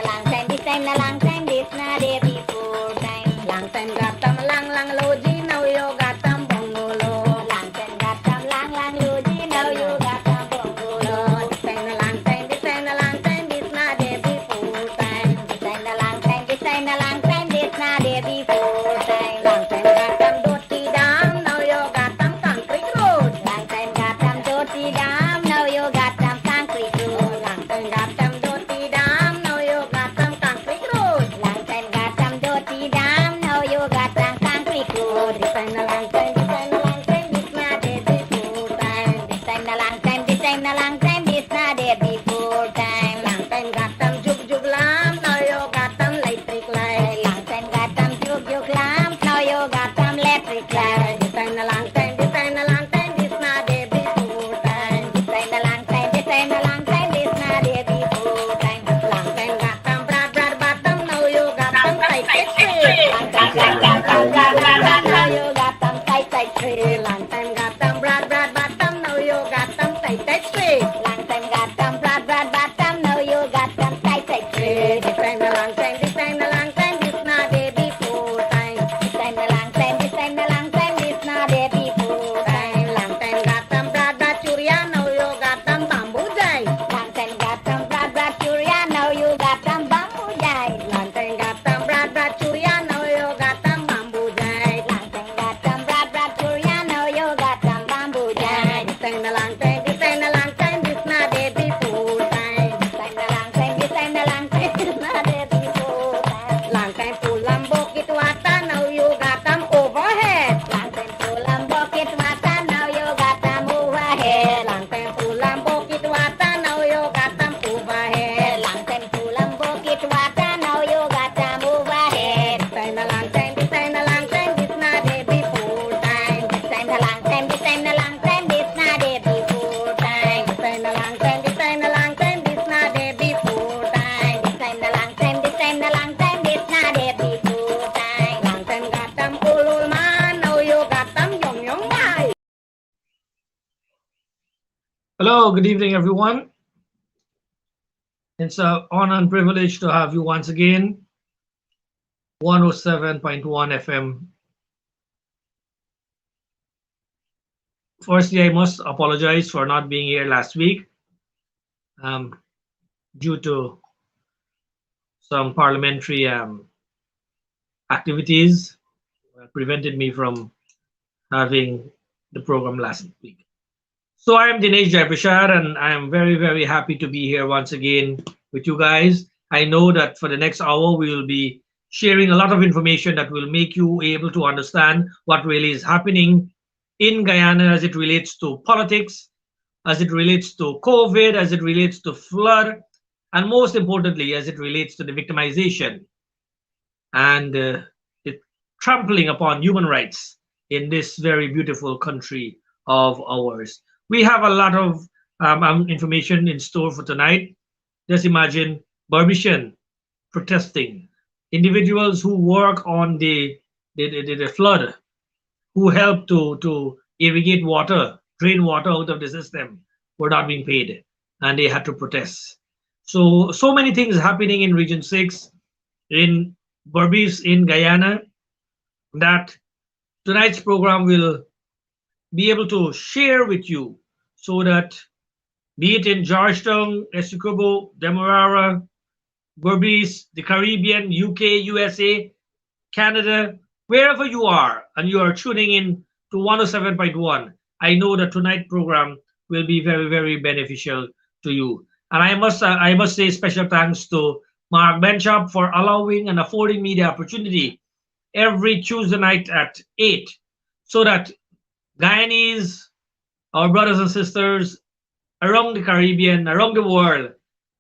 Long time this time, a long time this na day before time. Long time got them lang loji, now you got them bongolo. Long time got them lang loji, now you got them bongolo. This time a long time, this time a long time this na day before time. This time a long time, this time a long time this na day before time. Long time got them dirty dam, now you got them concrete road. Long time got them dirty dam, now you got them concrete road. Long time got them dirty dam, now you got them concrete road. Long time got them dirty dam, now you got them concrete road. This time a long time, this time a long time, this na day before time. This time a long time, this time a long time, this na day before time. Long time got them jug lamp, now you got them electric light. Long time got them jug lamp, now you got them electric light. This time a long time, this time a long time, this na day before time. This time a long time, this time a long time, this na day before time. Long time got them broad bottom, now you got them tight straight. Long time got them broad bottom, now you got them tight straight. Long time got them broad bottom, now you got them tight straight. Long time got them broad bottom, now you got them tight straight. This time a long time, this time a long time, this na day before time. This time a long time, this time a long time, this na day before time. Long time got them broad churia, now you got them bamboo jai. Long time got them broad churia, now you got them bamboo jai. Long time got them broad churia, now you got them bamboo jai. Long time got them broad churia, now you got them bamboo jai. This time a long time, this time a long time, this na day before time. This time a long time, this time a long time, this na day before time. Long time full bucket water, now you got them overhead. Long time full bucket water, now you got them overhead. Long time full bucket water, now you got them overhead. Long time full bucket water, now you got them overhead. This time a long time, this time a long time, this na day before time. This time a long time, this time a long time, this na day before time. This time a long time, this time a long time, this na day before time. This time a long time, this time a long time, this na day before time. Long time got them ulul man, now you got them yong bye. Hello, good evening, everyone. It's an honor and privilege to have you once again. 107.1 FM. Firstly, I must apologize for not being here last week due to some parliamentary activities prevented me from having the program last week. So I am Dinesh Jaiprashad, and I am very, very happy to be here once again with you guys. I know that for the next hour, we will be sharing a lot of information that will make you able to understand what really is happening in Guyana as it relates to politics, as it relates to COVID, as it relates to flood, and most importantly, as it relates to the victimization and the trampling upon human rights in this very beautiful country of ours. We have a lot of information in store for tonight. Just imagine Barbician protesting, individuals who work on the flood, who help to irrigate water, drain water out of the system, were not being paid, and they had to protest. So many things happening in Region 6, in Berbice, in Guyana, that tonight's program will be able to share with you, so that be it in Georgetown, Essequibo, Demerara, Berbice, the Caribbean, UK, USA, Canada, wherever you are, and you are tuning in to 107.1, I know that tonight's program will be very, very beneficial to you. And I must say special thanks to Mark Benchop for allowing and affording me the opportunity every Tuesday night at 8, so that Guyanese, our brothers and sisters around the Caribbean, around the world,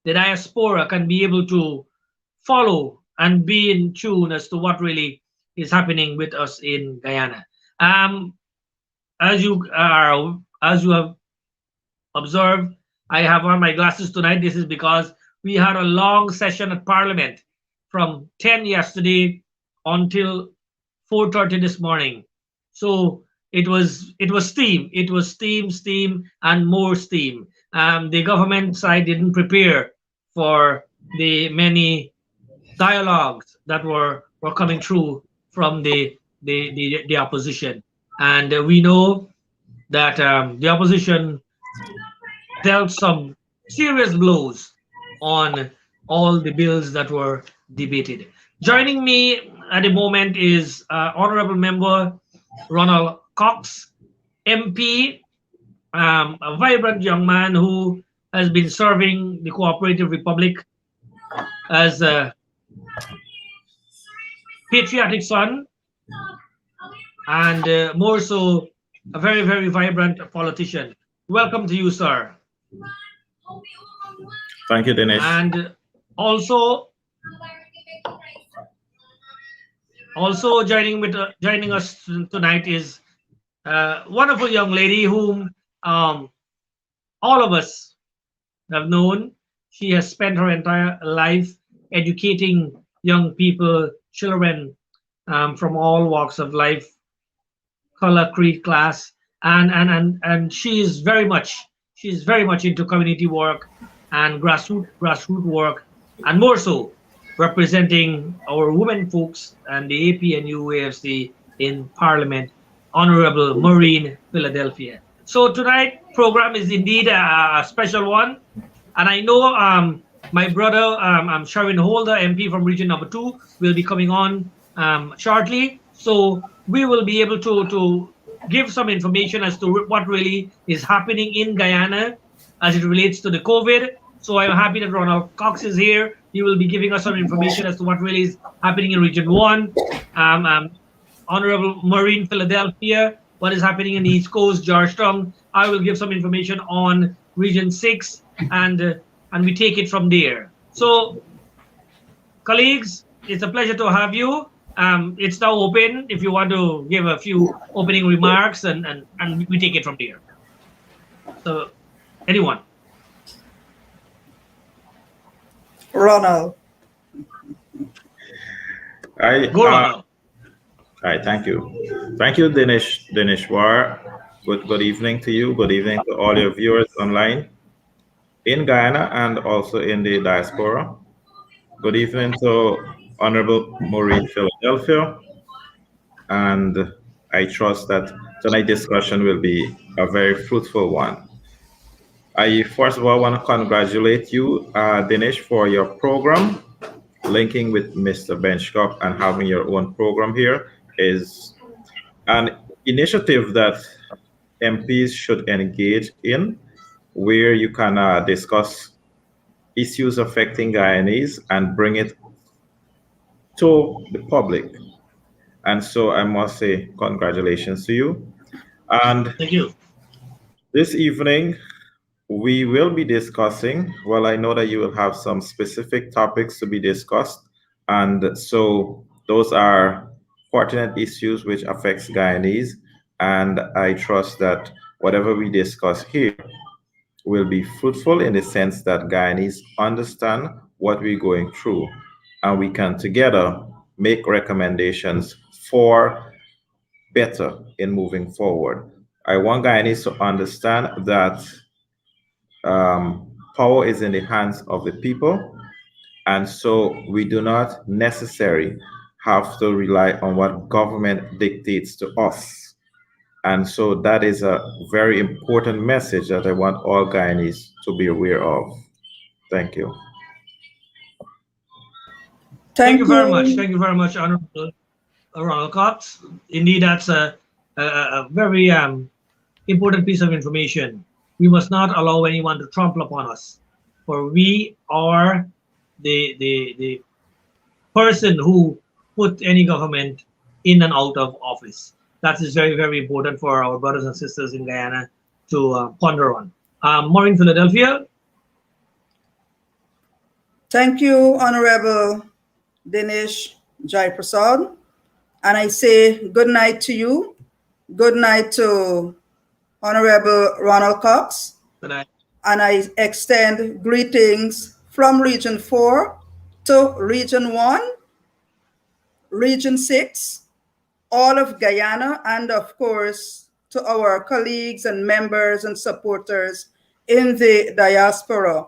the diaspora can be able to follow and be in tune as to what really is happening with us in Guyana. As you have observed, I have on my glasses tonight. This is because we had a long session at Parliament from 10 yesterday until 4:30 this morning. So it was steam. It was steam, and more steam. The government side didn't prepare for the many dialogues that were coming through from the opposition. And we know that the opposition dealt some serious blows on all the bills that were debated. Joining me at the moment is Honorable Member Ronald Cox, MP, a vibrant young man who has been serving the Cooperative Republic as a patriotic son and more so a very, very vibrant politician. Welcome to you, sir. Thank you, Dinesh. And also, also joining us tonight is a wonderful young lady whom all of us have known. She has spent her entire life educating young people, children from all walks of life, color, creed, class, and she's very much into community work and grassroots work, and more so representing our women folks and the APNU AFC in Parliament, Honorable Maureen Philadelphia. So tonight program is indeed a special one, and I know my brother Sharon Holder, MP from Region Number Two, will be coming on shortly. So we will be able to give some information as to what really is happening in Guyana as it relates to the COVID. So I'm happy that Ronald Cox is here. He will be giving us some information as to what really is happening in Region 1. Honorable Maureen Philadelphia, what is happening in the East Coast, Georgetown. I will give some information on Region 6, and we take it from there. So, colleagues, it's a pleasure to have you. It's now open if you want to give a few opening remarks, and we take it from there. So, anyone? Ronald. Go, Ronald. All right, thank you. Thank you, Dinesh War. Good evening to you. Good evening to all your viewers online in Guyana and also in the diaspora. Good evening to Honorable Maureen Philadelphia. And I trust that tonight's discussion will be a very fruitful one. I first of all want to congratulate you, Dinesh, for your program. Linking with Mr. Benchcock and having your own program here is an initiative that MPs should engage in, where you can discuss issues affecting Guyanese and bring it to the public. And so I must say congratulations to you. And thank you. This evening, we will be discussing, well, I know that you will have some specific topics to be discussed. And so those are pertinent issues which affects Guyanese. And I trust that whatever we discuss here will be fruitful in the sense that Guyanese understand what we're going through. And we can together make recommendations for better in moving forward. I want Guyanese to understand that power is in the hands of the people, and so we do not necessarily have to rely on what government dictates to us. And so that is a very important message that I want all Guyanese to be aware of. Thank you. Thank you very much. Thank you very much, Honorable Ronald Cox. Indeed, that's a very important piece of information. We must not allow anyone to trample upon us, for we are the person who put any government in and out of office. That is very, very important for our brothers and sisters in Guyana to ponder on. Maureen Philadelphia. Thank you, Honorable Dinesh Jaiprashad. And I say good night to you. Good night to Honorable Ronald Cox. Good night. And I extend greetings from Region 4 to Region 1, Region 6, all of Guyana, and of course, to our colleagues and members and supporters in the diaspora.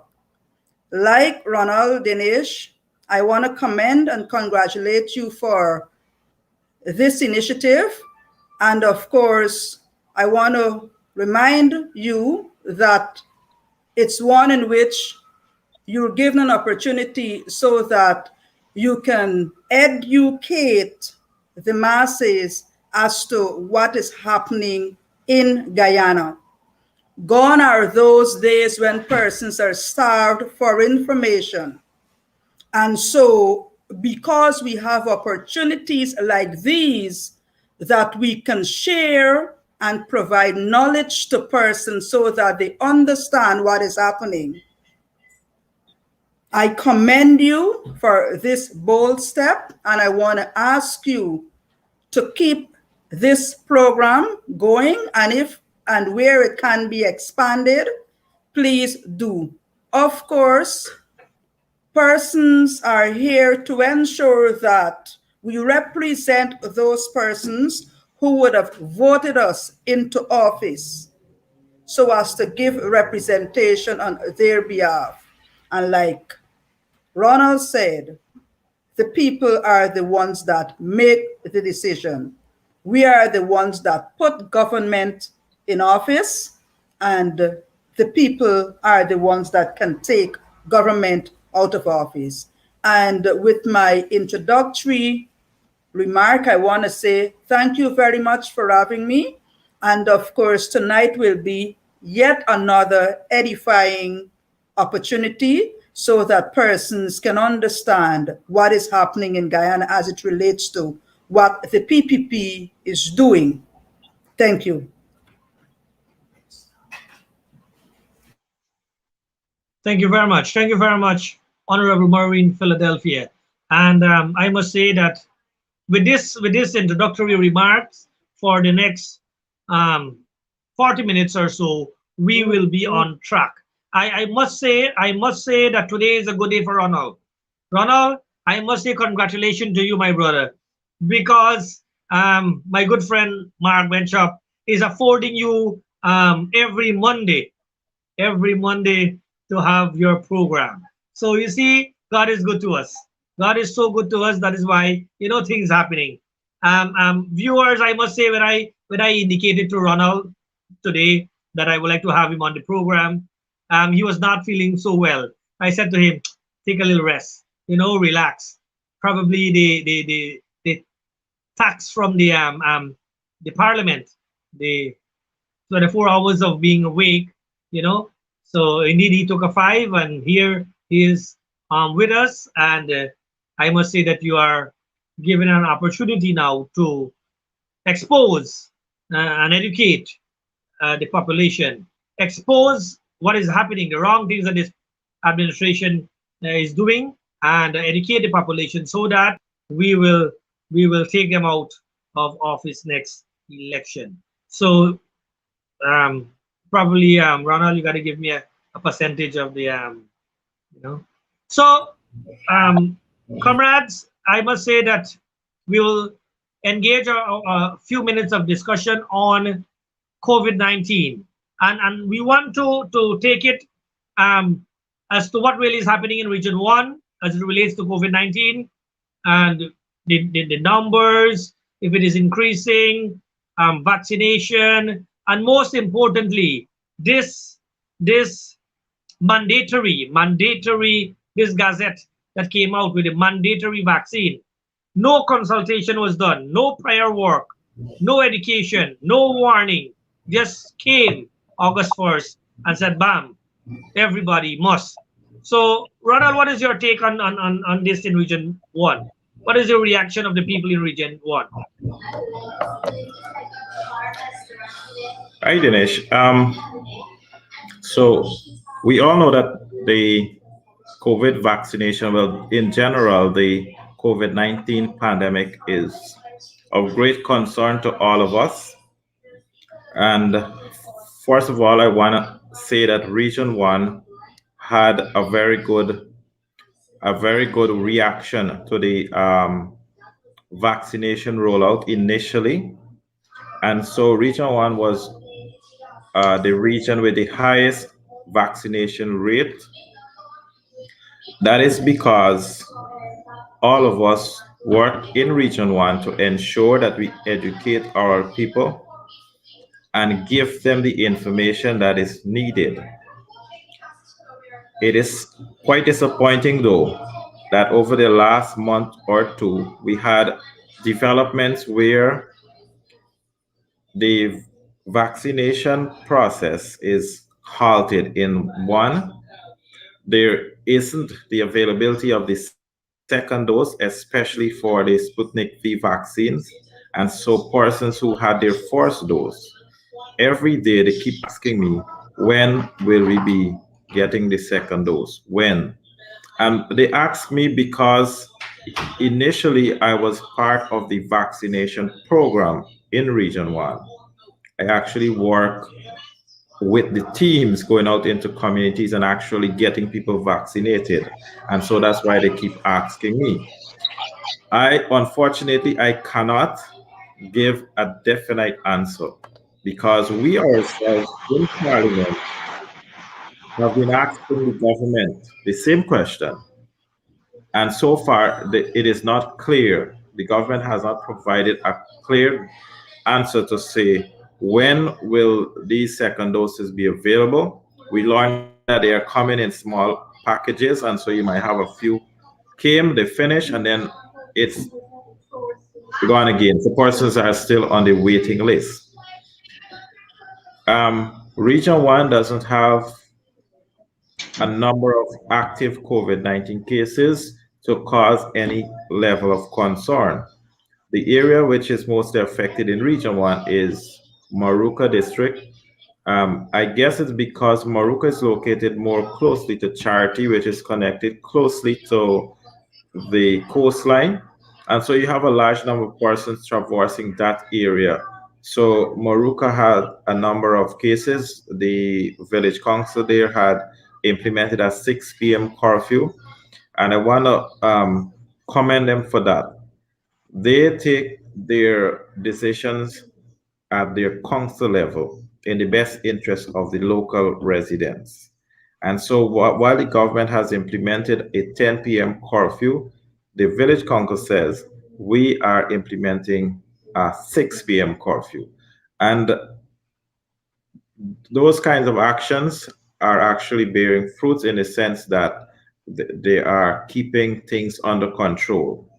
Like Ronald, Dinesh, I want to commend and congratulate you for this initiative. And of course, I want to remind you that it's one in which you're given an opportunity so that you can educate the masses as to what is happening in Guyana. Gone are those days when persons are starved for information. And so, because we have opportunities like these that we can share and provide knowledge to persons so that they understand what is happening, I commend you for this bold step, and I want to ask you to keep this program going, and if and where it can be expanded, please do. Of course, persons are here to ensure that we represent those persons who would have voted us into office so as to give representation on their behalf. And like Ronald said, the people are the ones that make the decision. We are the ones that put government in office, and the people are the ones that can take government out of office. And with my introductory remark, I want to say thank you very much for having me. And of course, tonight will be yet another edifying opportunity so that persons can understand what is happening in Guyana as it relates to what the PPP is doing. Thank you. Thank you very much. Thank you very much, Honorable Maureen Philadelphia. And I must say that with this introductory remarks, for the next 40 minutes or so, we will be on track. I must say that today is a good day for Ronald. Ronald, I must say congratulations to you, my brother, because my good friend Mark Benchop is affording you every Monday to have your program. So you see, God is good to us. God is so good to us. That is why things happening. Viewers, I must say when I indicated to Ronald today that I would like to have him on the program, he was not feeling so well. I said to him, take a little rest, relax. Probably the tax from the parliament, the 24 hours of being awake, you know. So indeed, he took a 5, and here he is with us. And I must say that you are given an opportunity now to expose and educate the population, expose what is happening, the wrong things that this administration is doing, and educate the population so that we will take them out of office next election. So probably Ronald, you got to give me a percentage of the you know. So comrades, I must say that we will engage a few minutes of discussion on COVID-19, and we want to take it as to what really is happening in Region 1 as it relates to COVID-19, and the numbers, if it is increasing, vaccination, and most importantly, this mandatory this gazette that came out with a mandatory vaccine. No consultation was done, no prior work, no education, no warning. Just came August 1st and said, bam, everybody must. So, Ronald, what is your take on this in Region 1? What is the reaction of the people in Region 1? Hi, Dinesh. So we all know that the COVID vaccination, well, in general, the COVID-19 pandemic is of great concern to all of us. And first of all, I want to say that Region 1 had a very good reaction to the vaccination rollout initially. And so Region 1 was the region with the highest vaccination rate That is because all of us work in Region 1 to ensure that we educate our people and give them the information that is needed. It is quite disappointing, though, that over the last month or two, we had developments where the vaccination process is halted. In one, there isn't the availability of the second dose, especially for the Sputnik V vaccines. And so persons who had their first dose, every day they keep asking me, when will we be getting the second dose? When? And they asked me because initially I was part of the vaccination program in Region 1. I actually work with the teams going out into communities and actually getting people vaccinated. And so that's why they keep asking me. I unfortunately I cannot give a definite answer because we ourselves in Parliament have been asking the government the same question. And so far, it is not clear. The government has not provided a clear answer to say when will these second doses be available. We learned that they are coming in small packages, and so you might have a few came, they finish, and then it's gone again. So persons are still on the waiting list. Region 1 doesn't have a number of active COVID-19 cases to cause any level of concern. The area which is mostly affected in Region 1 is Maruka District. I guess it's because Maruka is located more closely to Charity, which is connected closely to the coastline. And so you have a large number of persons traversing that area. So Maruka had a number of cases. The village council there had implemented a 6 p.m. curfew. And I want to commend them for that. They take their decisions at their council level in the best interest of the local residents. And so while the government has implemented a 10 p.m. curfew, the village council says we are implementing a 6 p.m. curfew. And those kinds of actions are actually bearing fruits in the sense that they are keeping things under control.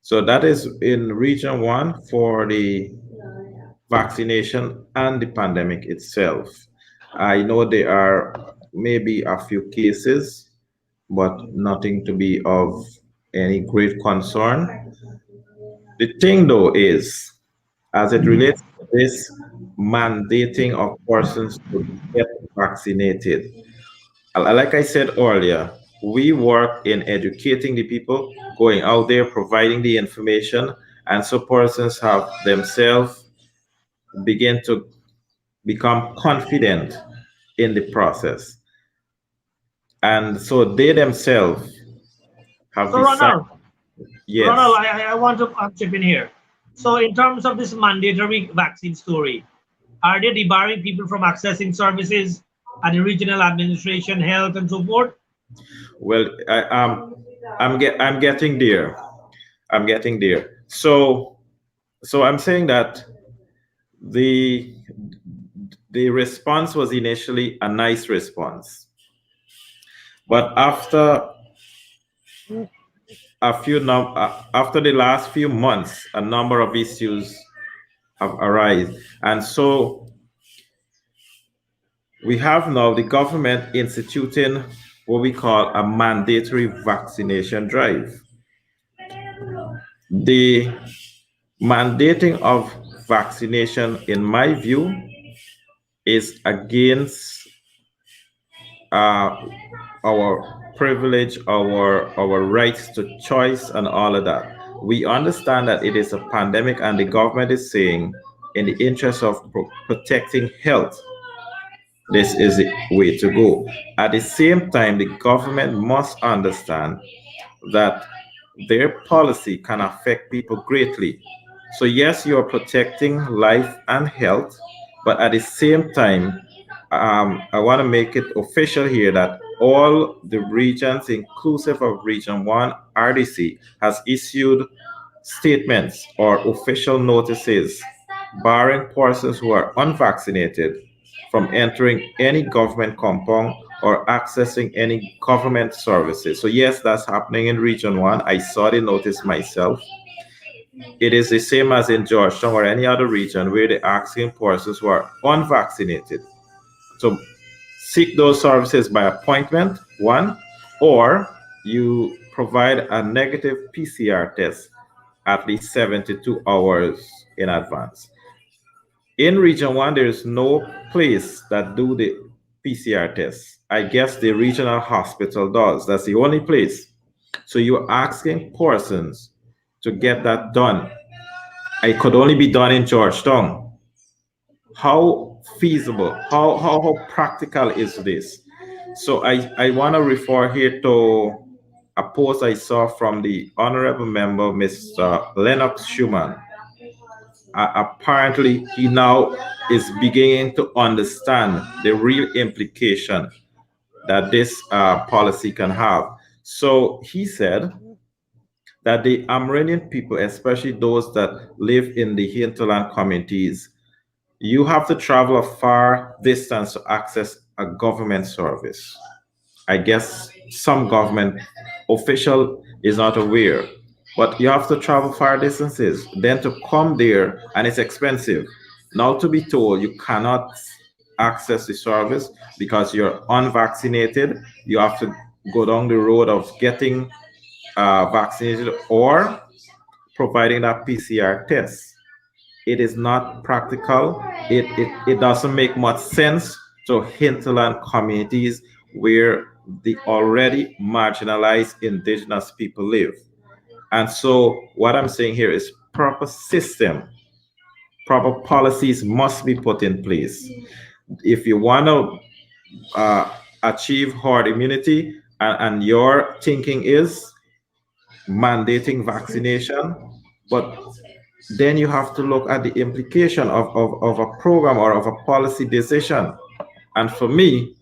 So that is in Region 1 for the vaccination and the pandemic itself. I know there are maybe a few cases, but nothing to be of any great concern. The thing though is, as it relates to this mandating of persons to get vaccinated, like I said earlier, we work in educating the people, going out there, providing the information, and so persons have themselves begin to become confident in the process. And so they themselves have So, decided, Ronald, yes. I want to chip in here. So, in terms of this mandatory vaccine story, are they debarring people from accessing services at the regional administration, health, and so forth? Well, I'm getting there. I'm getting there. So I'm saying that the the response was initially a nice response, but after the last few months, a number of issues have arisen, and so we have now the government instituting what we call a mandatory vaccination drive. The mandating of vaccination, in my view, is against uh, our privilege, our rights to choice, and all of that. We understand that it is a pandemic, and the government is saying, in the interest of protecting health, this is the way to go. At the same time, the government must understand that their policy can affect people greatly. So, yes, you are protecting life and health, but at the same time, I want to make it official here that all the regions, inclusive of Region 1, RDC has issued statements or official notices barring persons who are unvaccinated from entering any government compound or accessing any government services. So yes, that's happening in Region 1. I saw the notice myself. It is the same as in Georgetown or any other region where they're asking persons who are unvaccinated to seek those services by appointment, one, or you provide a negative PCR test at least 72 hours in advance. In Region 1, there is no place that do the PCR tests. I guess the regional hospital does. That's the only place. So you're asking persons to get that done. It could only be done in Georgetown. How feasible, how practical is this? So I want to refer here to a post I saw from the honorable member, Mr. Lennox Schumann. Apparently, he now is beginning to understand the real implication that this policy can have. So he said that the Amerindian people, especially those that live in the hinterland communities, you have to travel a far distance to access a government service. I guess some government official is not aware, but you have to travel far distances, then to come there, and it's expensive. Now to be told you cannot access the service because you're unvaccinated, you have to go down the road of getting vaccinated or providing that PCR test. It is not practical. It doesn't make much sense to hinterland communities where the already marginalized indigenous people live. And so what I'm saying here is proper system, proper policies must be put in place. If you want to achieve herd immunity and your thinking is mandating vaccination, but then you have to look at the implication of a program or of a policy decision. And for me,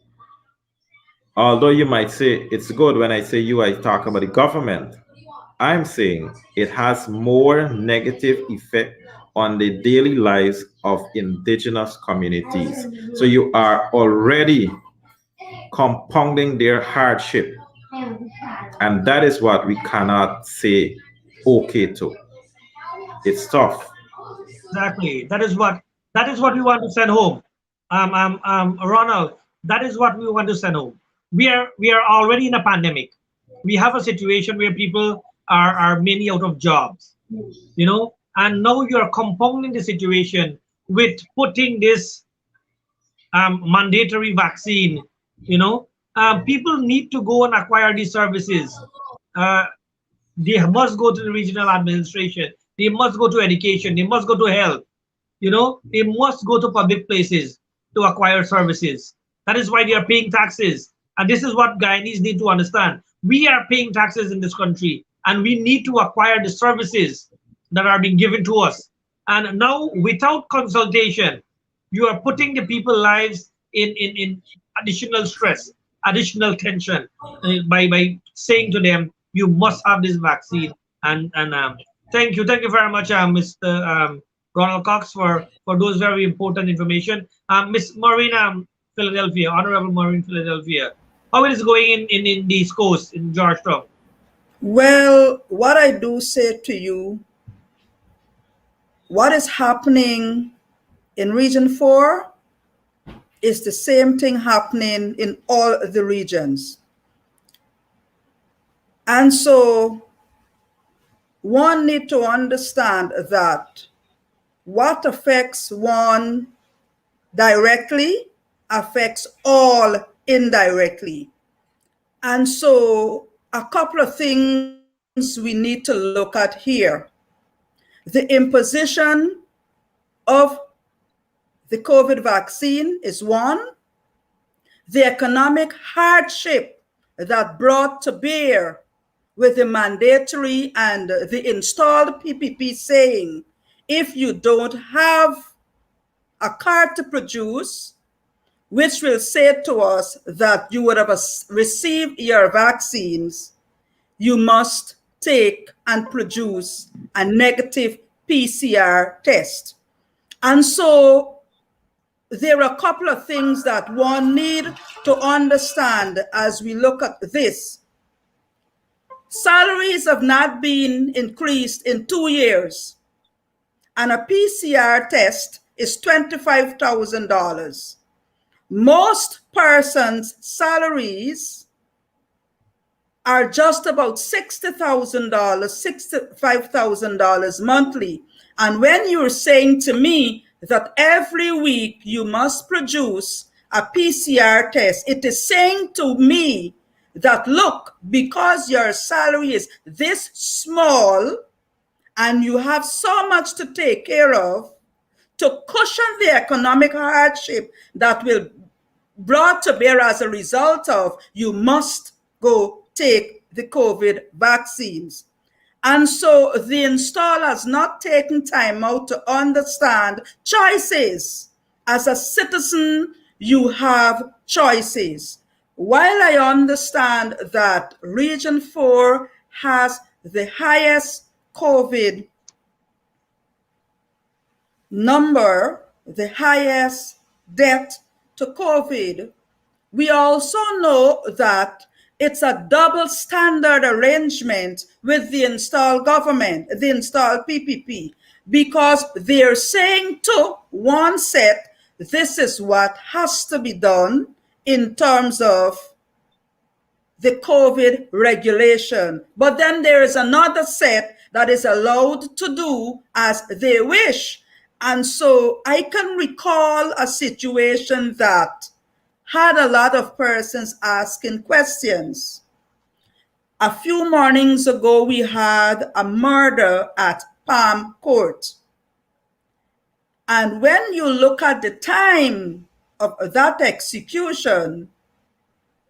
although you might say it's good when I say you, I talk about the government, I'm saying it has more negative effect on the daily lives of indigenous communities. So you are already compounding their hardship. And that is what we cannot say okay to. It's tough. Exactly. That is what we want to send home. Ronald, that is what we want to send home. We are already in a pandemic. We have a situation where people are many out of jobs, and now you are compounding the situation with putting this mandatory vaccine. People need to go and acquire these services. Uh, they must go to the regional administration. They must go to education. They must go to health. They must go to public places to acquire services. That is why they are paying taxes. And this is what Guyanese need to understand. We are paying taxes in this country, and we need to acquire the services that are being given to us. And now, without consultation, you are putting the people's lives in additional stress, additional tension by saying to them, you must have this vaccine. And thank you very much, Mr. Ronald Cox, for those very important information. Miss Maureen, Philadelphia, Honorable Maureen, Philadelphia, how it is going in the East Coast in Georgetown? Well, what I do say to you, what is happening in Region 4 is the same thing happening in all the regions. And so one need to understand that what affects one directly affects all indirectly. And so a couple of things we need to look at here. The imposition of the COVID vaccine is one. The economic hardship that brought to bear with the mandatory and the installed PPP saying, if you don't have a card to produce, which will say to us that you would have received your vaccines, you must take and produce a negative PCR test. And so there are a couple of things that one need to understand as we look at this. Salaries have not been increased in 2 years, and a PCR test is $25,000. Most persons' salaries are just about $60,000, $65,000 monthly. And when you're saying to me that every week you must produce a PCR test, it is saying to me that, look, because your salary is this small and you have so much to take care of, to cushion the economic hardship that will brought to bear as a result of, you must go take the COVID vaccines. And so the installer has not taken time out to understand choices. As a citizen, you have choices. While I understand that Region 4 has the highest COVID number, the highest death to COVID, we also know that it's a double standard arrangement with the installed government, the installed PPP, because they're saying to one set, this is what has to be done in terms of the COVID regulation. But then there is another set that is allowed to do as they wish. And so I can recall a situation that had a lot of persons asking questions. A few mornings ago, we had a murder at Palm Court. And when you look at the time of that execution,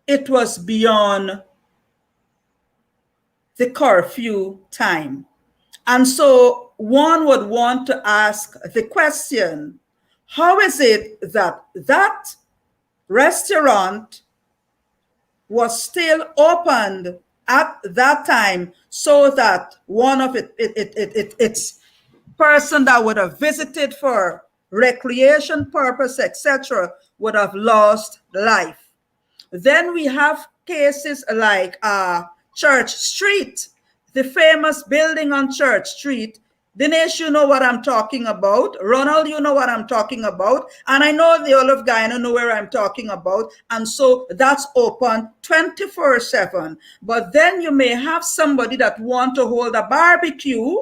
it was beyond the curfew time. And so one would want to ask the question, how is it that that restaurant was still opened at that time so that one of its person that would have visited for recreation purpose, etc., would have lost life? Then we have cases like Church Street, the famous building on Church Street. Dinesh, you know what I'm talking about. Ronald, you know what I'm talking about. And I know the all of Guyana know where I'm talking about. And so that's open 24/7. But then you may have somebody that want to hold a barbecue,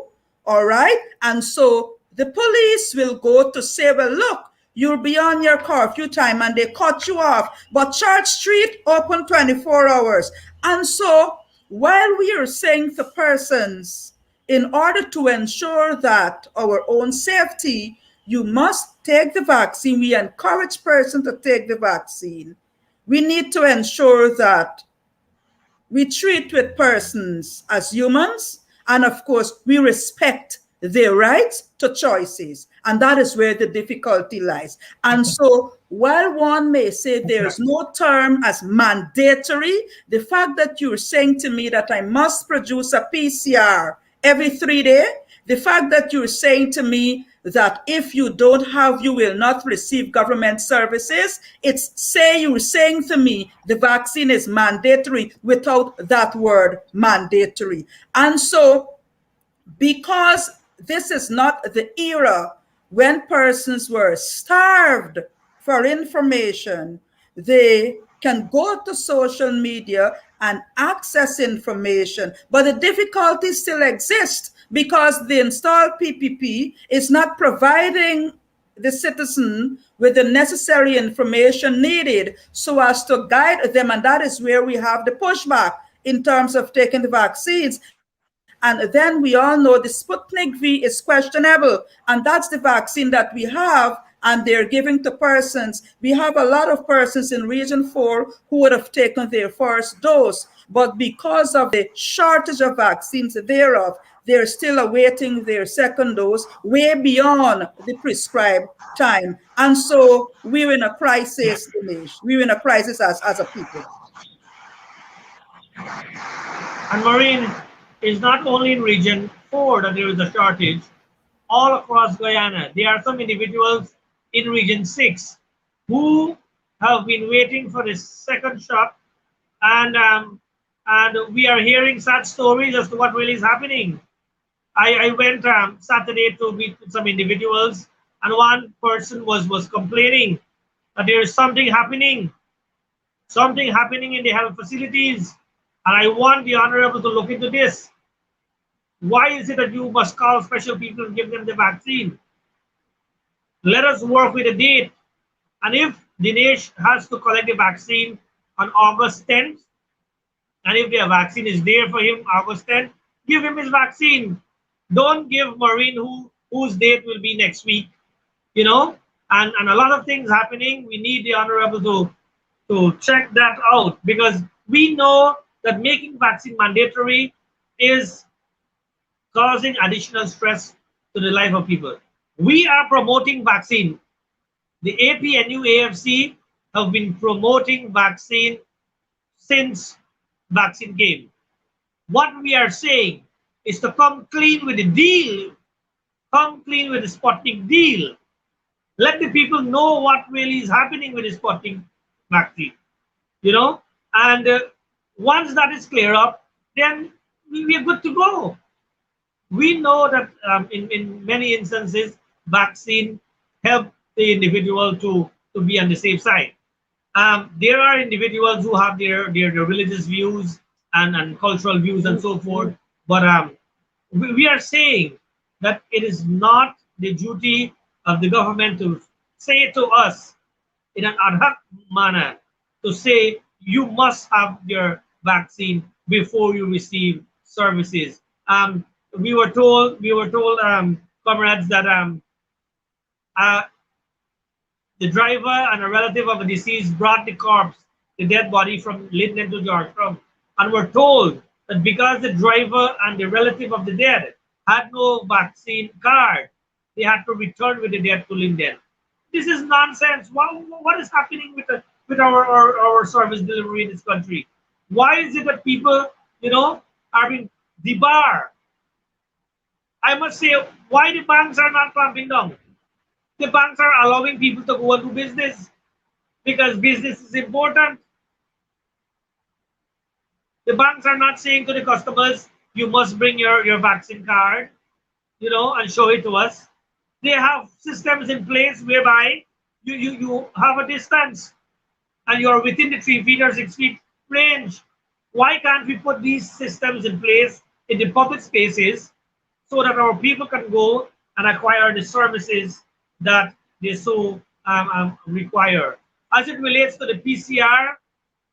all right? And so the police will go to say, well, look, you'll be on your curfew time, and they cut you off. But Church Street open 24 hours. And so while we are saying to persons, in order to ensure that our own safety, you must take the vaccine. We encourage persons to take the vaccine. We need to ensure that we treat with persons as humans, and of course, we respect their rights to choices. And that is where the difficulty lies. And so while one may say there's no term as mandatory, the fact that you're saying to me that I must produce a PCR every 3 days, the fact that you're saying to me that if you don't have, you will not receive government services, you're saying to me the vaccine is mandatory without that word mandatory. And so because this is not the era when persons were starved for information, they can go to social media and access information. But the difficulty still exists because the installed PPP is not providing the citizen with the necessary information needed so as to guide them. And that is where we have the pushback in terms of taking the vaccines. And then we all know the Sputnik V is questionable. And that's the vaccine that we have, and they're giving to persons. We have a lot of persons in Region 4 who would have taken their first dose. But because of the shortage of vaccines thereof, they're still awaiting their second dose way beyond the prescribed time. And so we're in a crisis, Dinesh. We're in a crisis as a people. And Maureen, is not only in region 4 that there is a shortage, all across Guyana. There are some individuals in region 6 who have been waiting for the second shot, and we are hearing such stories as to what really is happening. I went Saturday to meet some individuals, and one person was complaining that there is something happening in the health facilities, and I want the Honorable to look into this. Why is it that you must call special people and give them the vaccine? Let us work with a date. And if Dinesh has to collect the vaccine on August 10th, and if the vaccine is there for him August 10th, give him his vaccine. Don't give Maureen whose date will be next week. You know, and a lot of things happening. We need the Honorable to check that out, because we know that making vaccine mandatory is causing additional stress to the life of people. We are promoting vaccine. The APNU AFC have been promoting vaccine since vaccine came. What we are saying is to come clean with the deal, come clean with the Sputnik deal. Let the people know what really is happening with the Sputnik vaccine, you know, and once that is clear up, then we are good to go. We know that in many instances, vaccine help the individual to be on the safe side. There are individuals who have their religious views and cultural views and so forth, but we are saying that it is not the duty of the government to say to us in an ad hoc manner to say you must have your vaccine before you receive services. We were told, comrades, that the driver and a relative of a deceased brought the dead body from Linden to Georgetown, and were told that because the driver and the relative of the dead had no vaccine card, they had to return with the dead to Linden. This is nonsense. What is happening with our service delivery in this country? Why is it that people, you know, are being debarred? I must say, why the banks are not clamping down? The banks are allowing people to go and do business because business is important. The banks are not saying to the customers, you must bring your vaccine card, you know, and show it to us. They have systems in place whereby you have a distance and you're within the 3 feet or 6 feet range. Why can't we put these systems in place in the public spaces so that our people can go and acquire the services that they so require? As it relates to the PCR,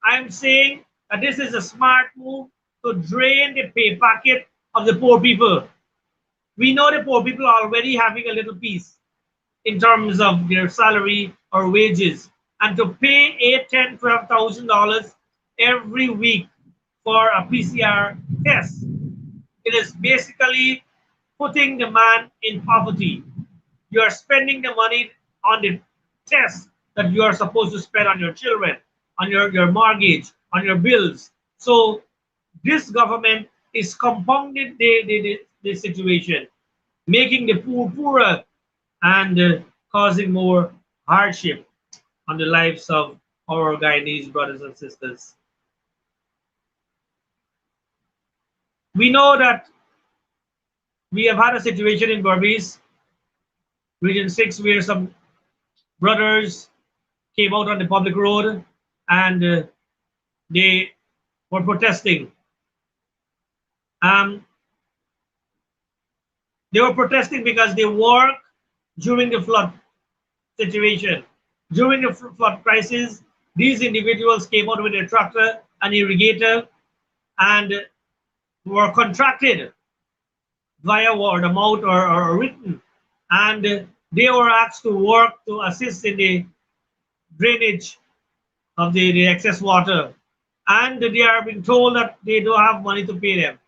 I'm saying that this is a smart move to drain the pay packet of the poor people. We know the poor people are already having a little piece in terms of their salary or wages, and to pay $8,000, $10,000, $12,000 every week for a PCR test, it is basically putting the man in poverty. You are spending the money on the test that you are supposed to spend on your children, on your mortgage, on your bills. So this government is compounding the situation, making the poor poorer and causing more hardship on the lives of our Guyanese brothers and sisters. We know that we have had a situation in Berbice, Region 6, where some brothers came out on the public road and they were protesting. They were protesting because they work during the flood situation. During the flood crisis, these individuals came out with a tractor, an irrigator, and were contracted via word of mouth or written. And they were asked to work to assist in the drainage of the excess water. And they are being told that they don't have money to pay them.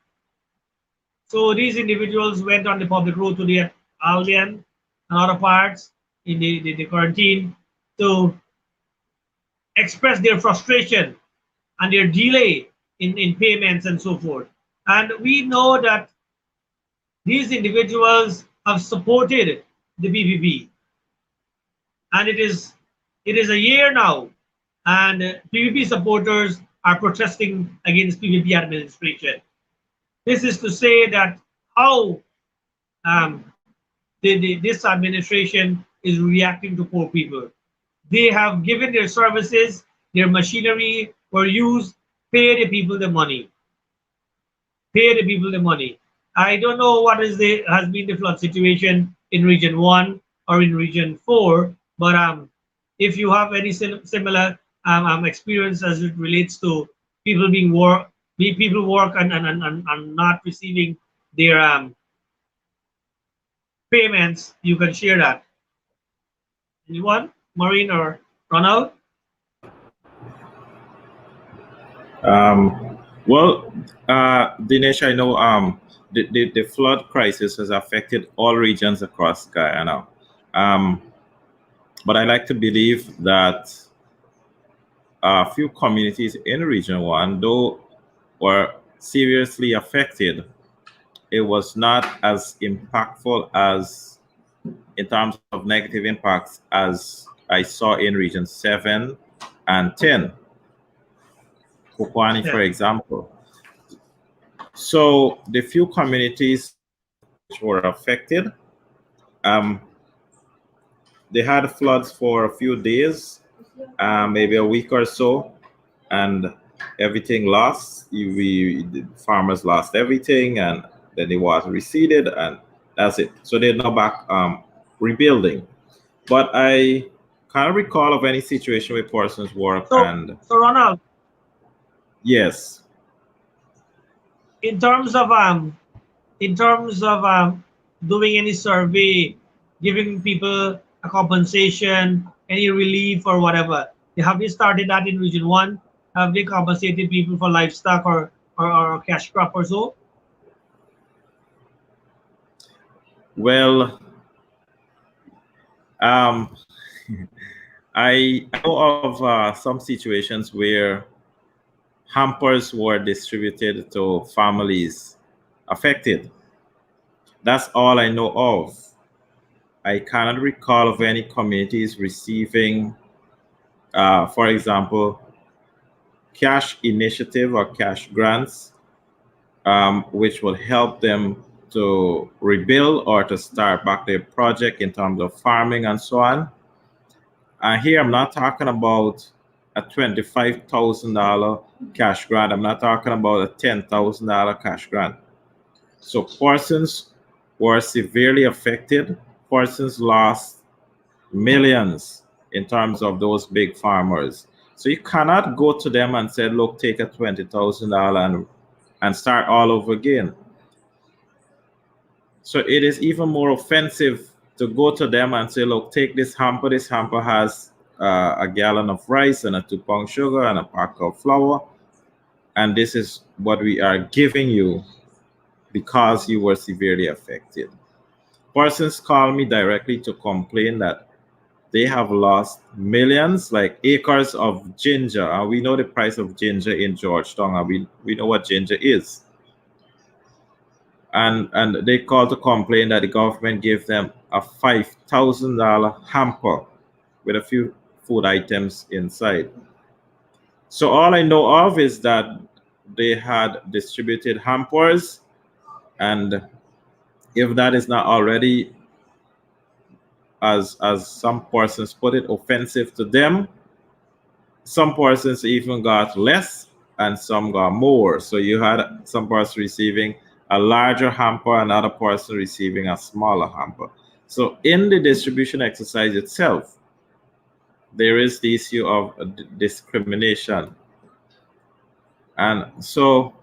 So these individuals went on the public road to the Albion and other parts in the quarantine to express their frustration and their delay in payments and so forth. And we know that these individuals have supported the PPP, and it is a year now, and PPP supporters are protesting against PPP administration. This is to say that how um, this administration is reacting to poor people. They have given their services, their machinery were used, pay the people the money, pay the people the money. I don't know what has been the flood situation in Region 1 or in Region 4, but if you have any similar experience as it relates to people people work and not receiving their payments, you can share that. Anyone? Maureen or Ronald? Well, Dinesh, I know the flood crisis has affected all regions across Guyana. Um, but I like to believe that a few communities in Region 1, though were seriously affected, it was not as impactful as in terms of negative impacts as I saw in Region 7 and 10, Kukwani, for Yeah. example. So the few communities which were affected, um, they had floods for a few days, maybe a week or so, and everything lost. The farmers lost everything, and then the water receded, and that's it. So they're now back rebuilding. But I can't recall of any situation where persons work So, and so Ronald, yes. in terms of doing any survey, giving people a compensation, any relief or whatever, have you started that in Region 1? Have they compensated people for livestock or cash crop or so? Well, um, I know of some situations where hampers were distributed to families affected. That's all I know of. I cannot recall of any communities receiving, for example, cash initiative or cash grants, which will help them to rebuild or to start back their project in terms of farming and so on. And here I'm not talking about a $25,000 cash grant. I'm not talking about a $10,000 cash grant. So persons were severely affected. Persons lost millions in terms of those big farmers. So you cannot go to them and say, look, take a $20,000 and start all over again. So it is even more offensive to go to them and say, look, take this hamper. This hamper has a gallon of rice and a 2-pound sugar and a pack of flour. And this is what we are giving you because you were severely affected. Persons call me directly to complain that they have lost millions, like acres of ginger. And we know the price of ginger in Georgetown, and we know what ginger is. And they call to complain that the government gave them a $5,000 hamper with a few food items inside. So all I know of is that they had distributed hampers, and if that is not already, as some persons put it, offensive to them, some persons even got less and some got more. So you had some person receiving a larger hamper, another person receiving a smaller hamper. So in the distribution exercise itself, there is the issue of discrimination. And so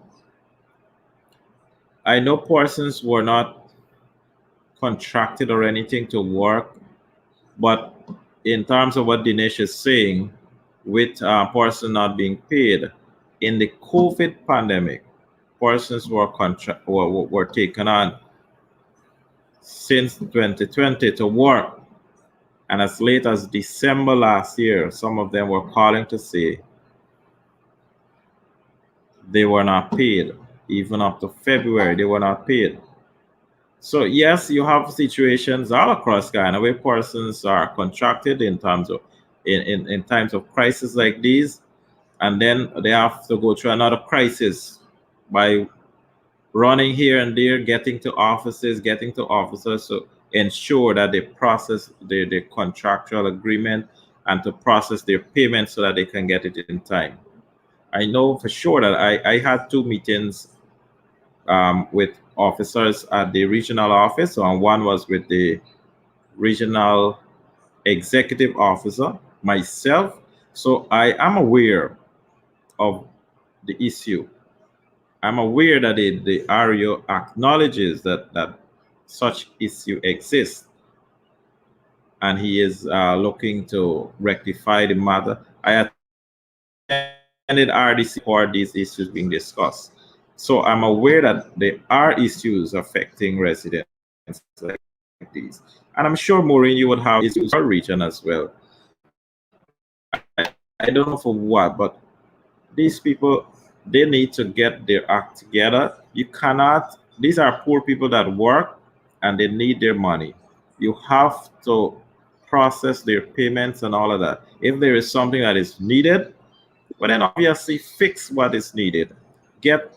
I know persons were not contracted or anything to work, but in terms of what Dinesh is saying, with a person not being paid in the COVID pandemic, persons were taken on since 2020 to work. And as late as December last year, some of them were calling to say they were not paid. Even up to February, they were not paid. So yes, you have situations all across Ghana where persons are contracted in terms of in times of crisis like these, and then they have to go through another crisis by running here and there, getting to offices, getting to officers to ensure that they process the contractual agreement and to process their payment so that they can get it in time. I know for sure that I had 2 meetings with officers at the regional office. So, and one was with the regional executive officer, myself. So I am aware of the issue. I'm aware that the REO acknowledges that such issue exists, and he is looking to rectify the matter. I attended RDC for these issues being discussed. So I'm aware that there are issues affecting residents like these. And I'm sure, Maureen, you would have issues in your region as well. I don't know for what, but these people, they need to get their act together. You cannot, these are poor people that work and they need their money. You have to process their payments and all of that. If there is something that is needed, well, then obviously fix what is needed. Get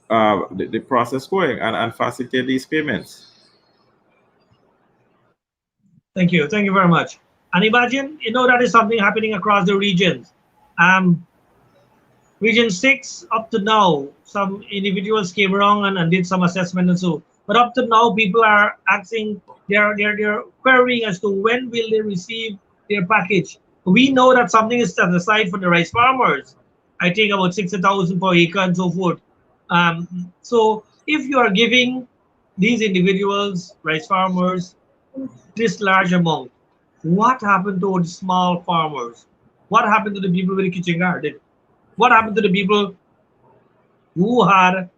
the process going and facilitate these payments. Thank you. Thank you very much. And imagine, that is something happening across the regions. Region 6, up to now, some individuals came around and did some assessment and so. But up to now, people are asking, they're querying as to when will they receive their package. We know that something is set aside for the rice farmers. I think about 60,000 per acre and so forth. So if you are giving these individuals, rice farmers, this large amount, what happened to the small farmers? What happened to the people with the kitchen garden? What happened to the people who had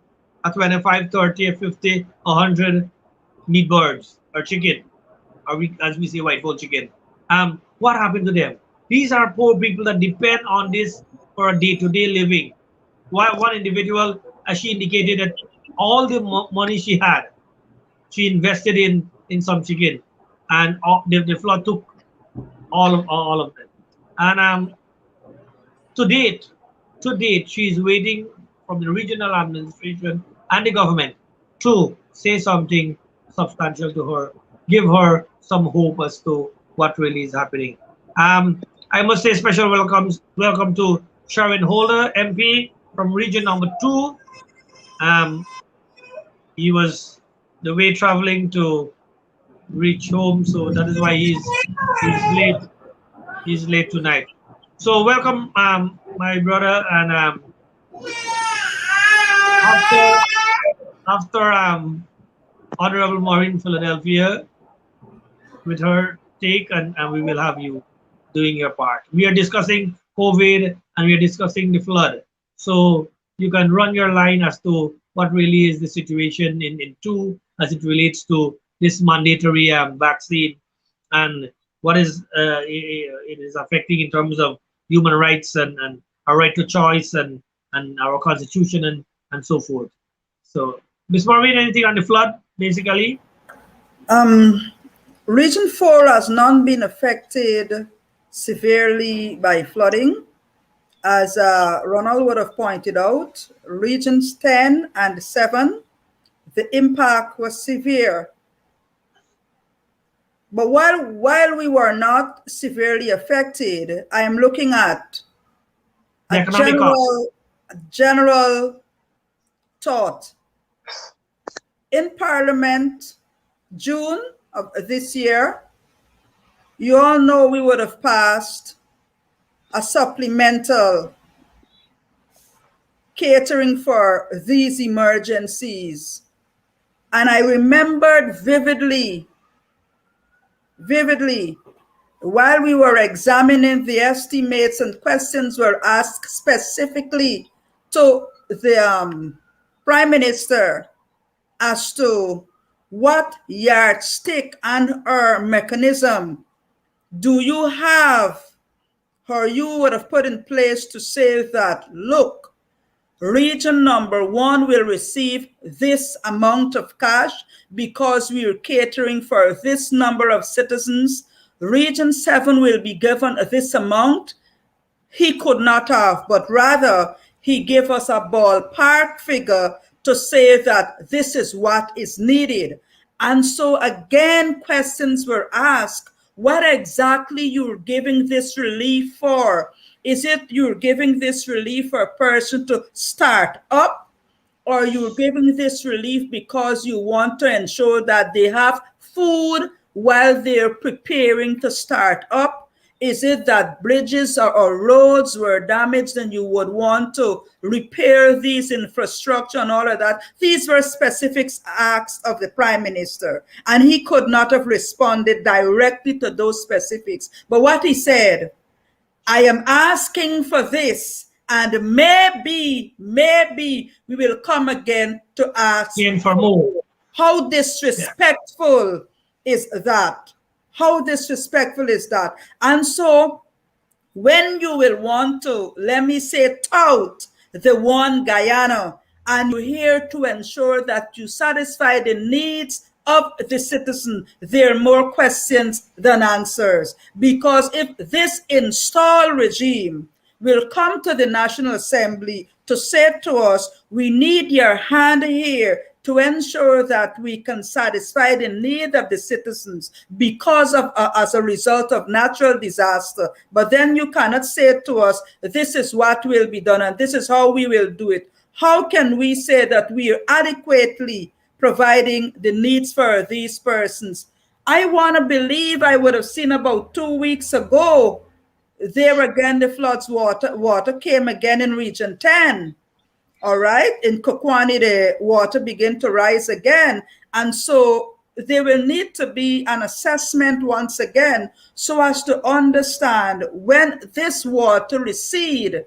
a 25, 30, 50, 100 meat birds or chicken, or as we say, white-bone chicken? What happened to them? These are poor people that depend on this for a day-to-day living. One individual, as she indicated, that all the money she had, she invested in some chicken, and the flood took all of them. And to date, she is waiting from the regional administration and the government to say something substantial to her, give her some hope as to what really is happening. I must say special welcome to Sharon Holder, MP from region number 2. He was the way traveling to reach home, so that is why he's late. He's late tonight. So welcome, my brother, and after Honorable Maureen Philadelphia with her take, and we will have you doing your part. We are discussing COVID and we are discussing the flood. So you can run your line as to what really is the situation in 2 as it relates to this mandatory vaccine and what is it is affecting in terms of human rights and our right to choice and our constitution and so forth. So, Ms. Maureen, anything on the flood, basically? Region 4 has not been affected severely by flooding. As Ronald would have pointed out, regions 10 and 7, the impact was severe. But while we were not severely affected, I am looking at a general thought. In Parliament, June of this year, you all know we would have passed a supplemental catering for these emergencies. And I remembered vividly, while we were examining the estimates and questions were asked specifically to the Prime Minister, as to what yardstick and or mechanism do you have or you would have put in place to say that, look, region number 1 will receive this amount of cash because we are catering for this number of citizens. Region 7 will be given this amount. He could not have, but rather he gave us a ballpark figure to say that this is what is needed. And so again, questions were asked, what exactly you're giving this relief for? Is it you're giving this relief for a person to start up, or you're giving this relief because you want to ensure that they have food while they're preparing to start up? Is it that bridges or roads were damaged and you would want to repair these infrastructure and all of that? These were specific acts of the Prime Minister, and he could not have responded directly to those specifics. But what he said, I am asking for this, and maybe we will come again to ask for more. How disrespectful is that? How disrespectful is that? And so when you will want to, let me say, tout the one Guyana, and you're here to ensure that you satisfy the needs of the citizen, there are more questions than answers. Because if this installed regime will come to the National Assembly to say to us, we need your hand here to ensure that we can satisfy the need of the citizens because of as a result of natural disaster. But then you cannot say to us, this is what will be done and this is how we will do it. How can we say that we are adequately providing the needs for these persons? I want to believe I would have seen about 2 weeks ago, there again, the floods water came again in Region 10. All right, in Kokwani, the water began to rise again. And so there will need to be an assessment once again so as to understand when this water recede,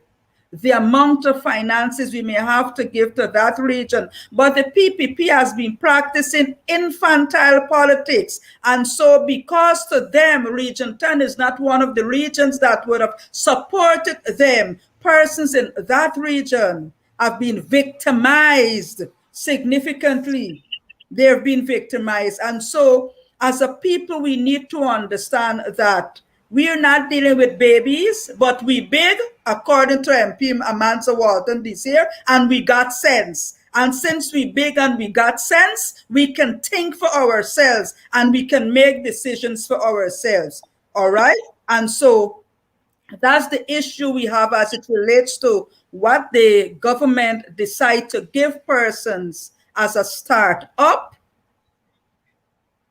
the amount of finances we may have to give to that region. But the PPP has been practicing infantile politics. And so because to them, Region 10 is not one of the regions that would have supported them, persons in that region have been victimized significantly. They've been victimized. And so as a people, we need to understand that we are not dealing with babies, but we big, according to MP Amansa Walton this year, and we got sense. And since we big and we got sense, we can think for ourselves and we can make decisions for ourselves. All right? And so that's the issue we have as it relates to what the government decide to give persons as a start up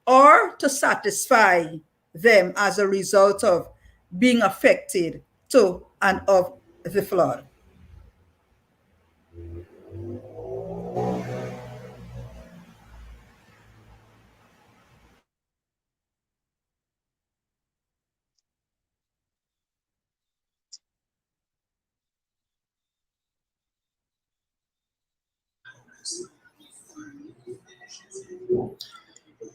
or to satisfy them as a result of being affected to and of the flood.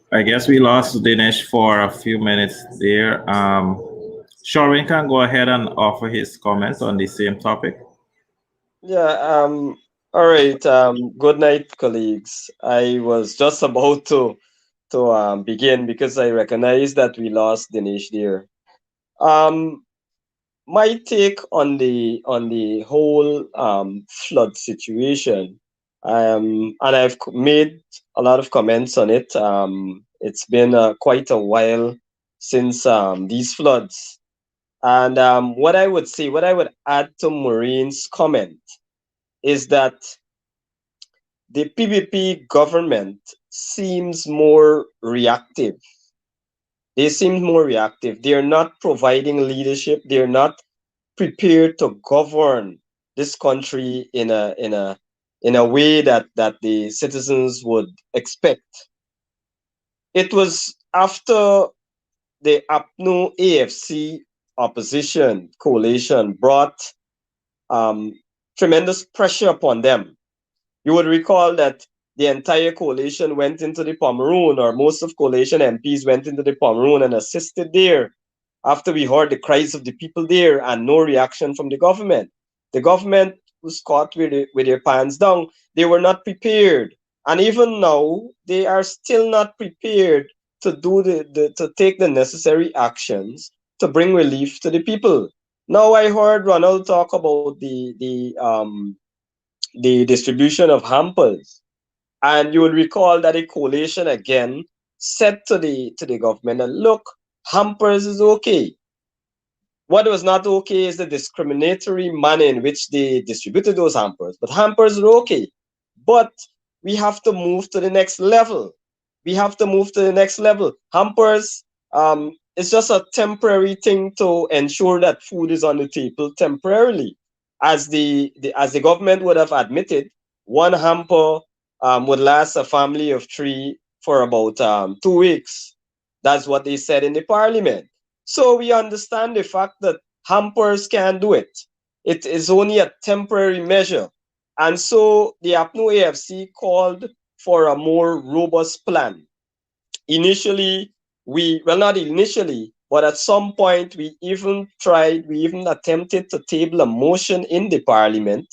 I guess we lost Dinesh for a few minutes there. Sherwin can go ahead and offer his comments on the same topic. Yeah, all right. Good night, colleagues. I was just about to begin because I recognize that we lost Dinesh there. My take on the whole flood situation, and I've made a lot of comments on it. It's been quite a while since these floods, and what I would say, what I would add to Maureen's comment is that the PPP government seems more reactive. They seem more reactive. They're not providing leadership. They're not prepared to govern this country in a way that the citizens would expect. It was after the APNU AFC opposition coalition brought tremendous pressure upon them, You would recall that the entire coalition went into the Pomeroon, or most of coalition MPs went into the Pomeroon and assisted there after we heard the cries of the people there and no reaction from the government. The government was caught with their pants down. They were not prepared. And even now, they are still not prepared to do to take the necessary actions to bring relief to the people. Now I heard Ronald talk about the distribution of hampers, and you will recall that a coalition again said to the government that, look, hampers is okay. What was not okay is the discriminatory manner in which they distributed those hampers. But hampers are okay. But we have to move to the next level. We have to move to the next level. Hampers is just a temporary thing to ensure that food is on the table temporarily. As the government would have admitted, one hamper would last a family of three for about 2 weeks. That's what they said in the parliament. So we understand the fact that hampers can do it. It is only a temporary measure. And so the APNU AFC called for a more robust plan. Initially, well, not initially, but at some point, we even attempted to table a motion in the parliament,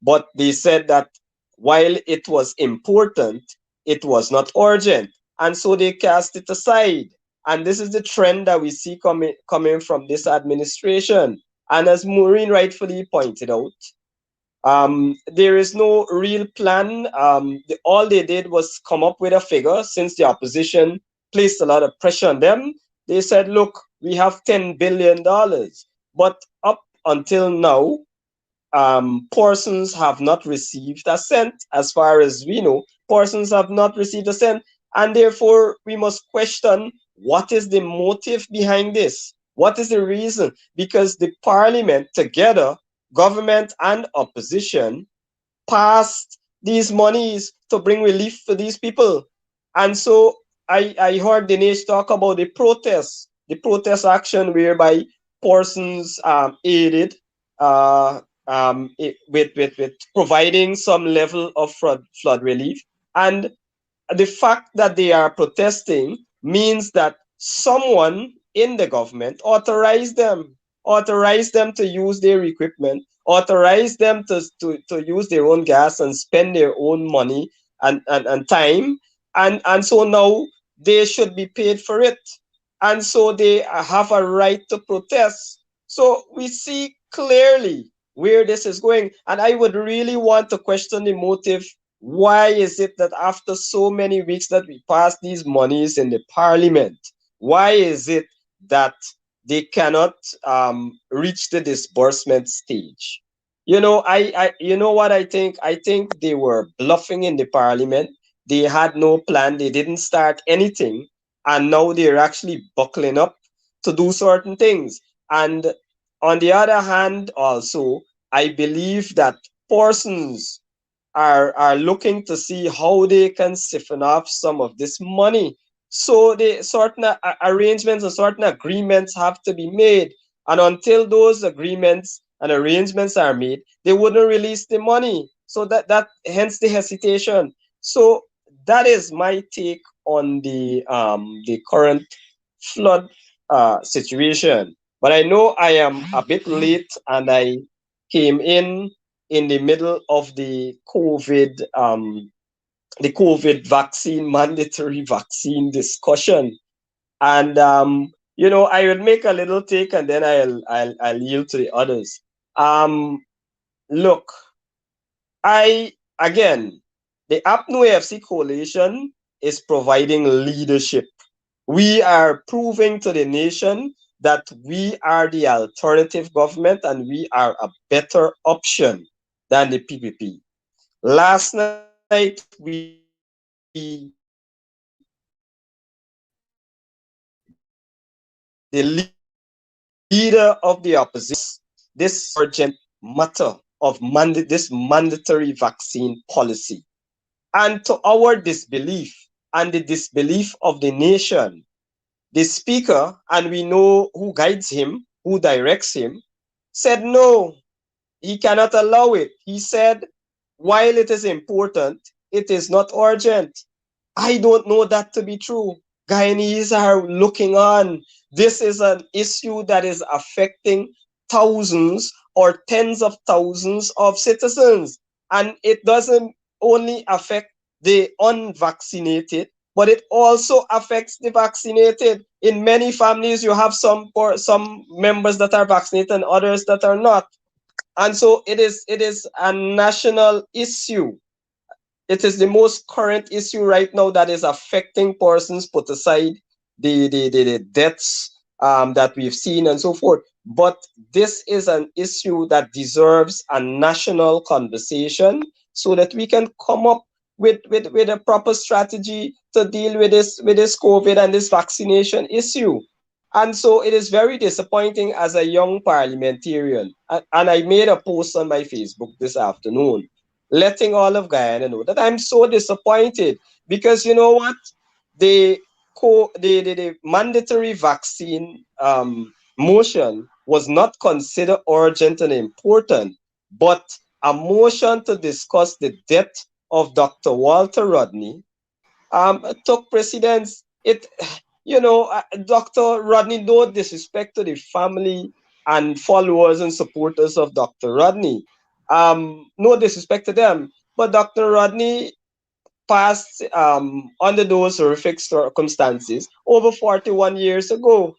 but they said that while it was important, it was not urgent. And so they cast it aside. And this is the trend that we see coming from this administration. And as Maureen rightfully pointed out, there is no real plan. All they did was come up with a figure. Since the opposition placed a lot of pressure on them, they said, look, we have $10 billion. But up until now, persons have not received a cent. As far as we know, persons have not received a cent. And therefore, we must question, what is the motive behind this? What is the reason? Because the parliament together, government and opposition, passed these monies to bring relief for these people. And so I heard Dinesh talk about the protest action whereby persons aided with providing some level of flood relief. And the fact that they are protesting means that someone in the government authorized them to use their equipment, authorized them to use their own gas and spend their own money and time. And so now they should be paid for it. And so they have a right to protest. So we see clearly where this is going. And I would really want to question the motive. Why is it that after so many weeks that we pass these monies in the parliament, why is it that they cannot reach the disbursement stage? You know, you know what I think? I think they were bluffing in the parliament. They had no plan. They didn't start anything. And now they're actually buckling up to do certain things. And on the other hand, also, I believe that persons are looking to see how they can siphon off some of this money. So the certain arrangements and certain agreements have to be made. And until those agreements and arrangements are made, they wouldn't release the money. So that hence the hesitation. So that is my take on the current flood situation. But I know I am a bit late, and I came in the middle of the COVID vaccine, mandatory vaccine discussion. And you know, I will make a little take, and then I'll yield to the others. Look, again, the APNU AFC coalition is providing leadership. We are proving to the nation that we are the alternative government and we are a better option than the PPP. Last night, we the leader of the opposition, this urgent matter of this mandatory vaccine policy. And to our disbelief and the disbelief of the nation, the speaker, and we know who guides him, who directs him, said no, he cannot allow it. He said while it is important, it is not urgent. I don't know that to be true. Guyanese are looking on. This is an issue that is affecting thousands or tens of thousands of citizens. And it doesn't only affect the unvaccinated, but it also affects the vaccinated. In many families, you have some members that are vaccinated and others that are not. And so it is a national issue. It is the most current issue right now that is affecting persons, put aside the deaths that we've seen and so forth. But this is an issue that deserves a national conversation so that we can come up with a proper strategy to deal with this COVID and this vaccination issue. And so it is very disappointing as a young parliamentarian. And I made a post on my Facebook this afternoon letting all of Guyana know that I'm so disappointed because you know what? The the mandatory vaccine motion was not considered urgent and important, but a motion to discuss the death of Dr. Walter Rodney took precedence. Dr. Rodney, no disrespect to the family and followers and supporters of Dr. Rodney. No disrespect to them, but Dr. Rodney passed under those horrific circumstances over 41 years ago.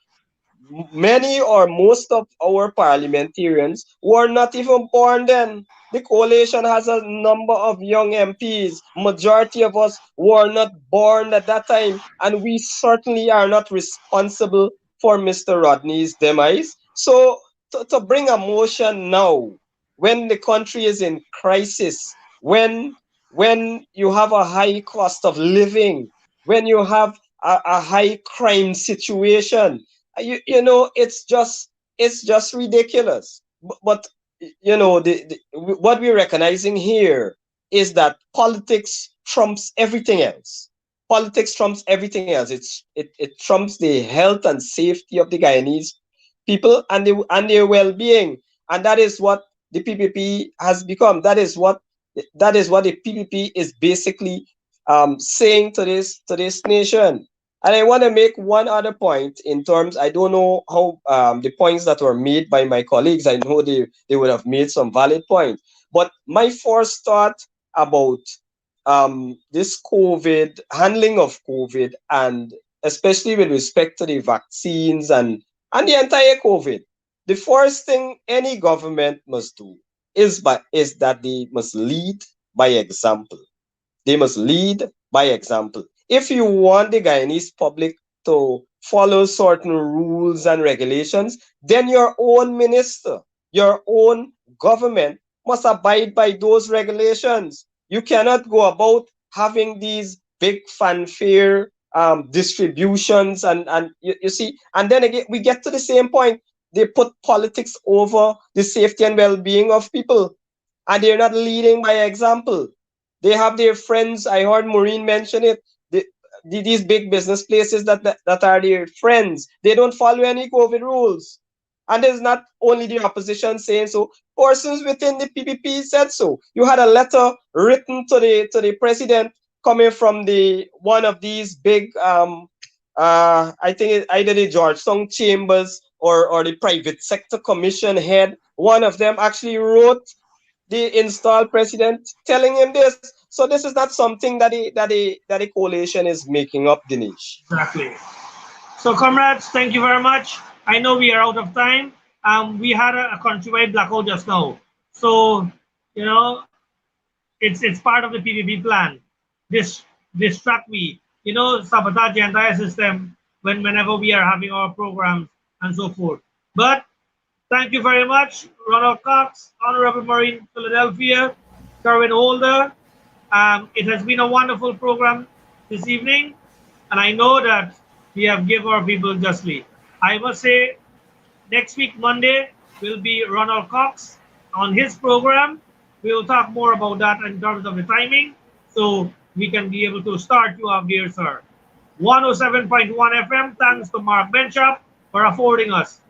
Many or most of our parliamentarians were not even born then. The coalition has a number of young MPs. Majority of us were not born at that time, and we certainly are not responsible for Mr. Rodney's demise. So to bring a motion now, when the country is in crisis, when you have a high cost of living, when you have a high crime situation, it's just ridiculous. But what we're recognizing here is that politics trumps everything else. Politics trumps everything else. It trumps the health and safety of the Guyanese people and their well-being, and that is what the PPP has become. That is what the PPP is basically saying to this nation. And I want to make one other point in terms, I don't know how the points that were made by my colleagues, I know they would have made some valid points. But my first thought about this COVID, handling of COVID, and especially with respect to the vaccines and the entire COVID, the first thing any government must do is that they must lead by example. They must lead by example. If you want the Guyanese public to follow certain rules and regulations, then your own minister, your own government must abide by those regulations. You cannot go about having these big fanfare distributions and you see, and then again we get to the same point. They put politics over the safety and well-being of people, and they're not leading by example. They have their friends. I heard Maureen mention it. These big business places that are their friends, they don't follow any COVID rules. And it's not only the opposition saying so, persons within the PPP said so. You had a letter written to the president coming from one of these big, I think either the Georgetown Chambers or the private sector commission head. One of them actually wrote the installed president telling him this. So this is not something that the coalition is making up, Dinesh. Exactly. So, comrades, thank you very much. I know we are out of time. We had a countrywide blackout just now. So, it's part of the PPP plan. Distract me. Sabotage the entire system whenever we are having our programs and so forth. But thank you very much, Ronald Cox, Honorable Maureen Philadelphia, Kerwin Holder. It has been a wonderful program this evening, and I know that we have given our people justly. I must say, next week, Monday, will be Ronald Cox on his program. We will talk more about that in terms of the timing, so we can be able to start you off here, sir. 107.1 FM, thanks to Mark Benchop for affording us.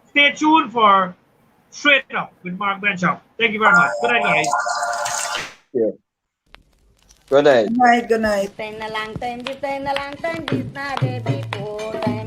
Stay tuned for Straight Up with Mark Benchop. Thank you very much. Good night, guys. you. Good night. Good night. Good night. It's been a long time, this been a long time, this not day before time.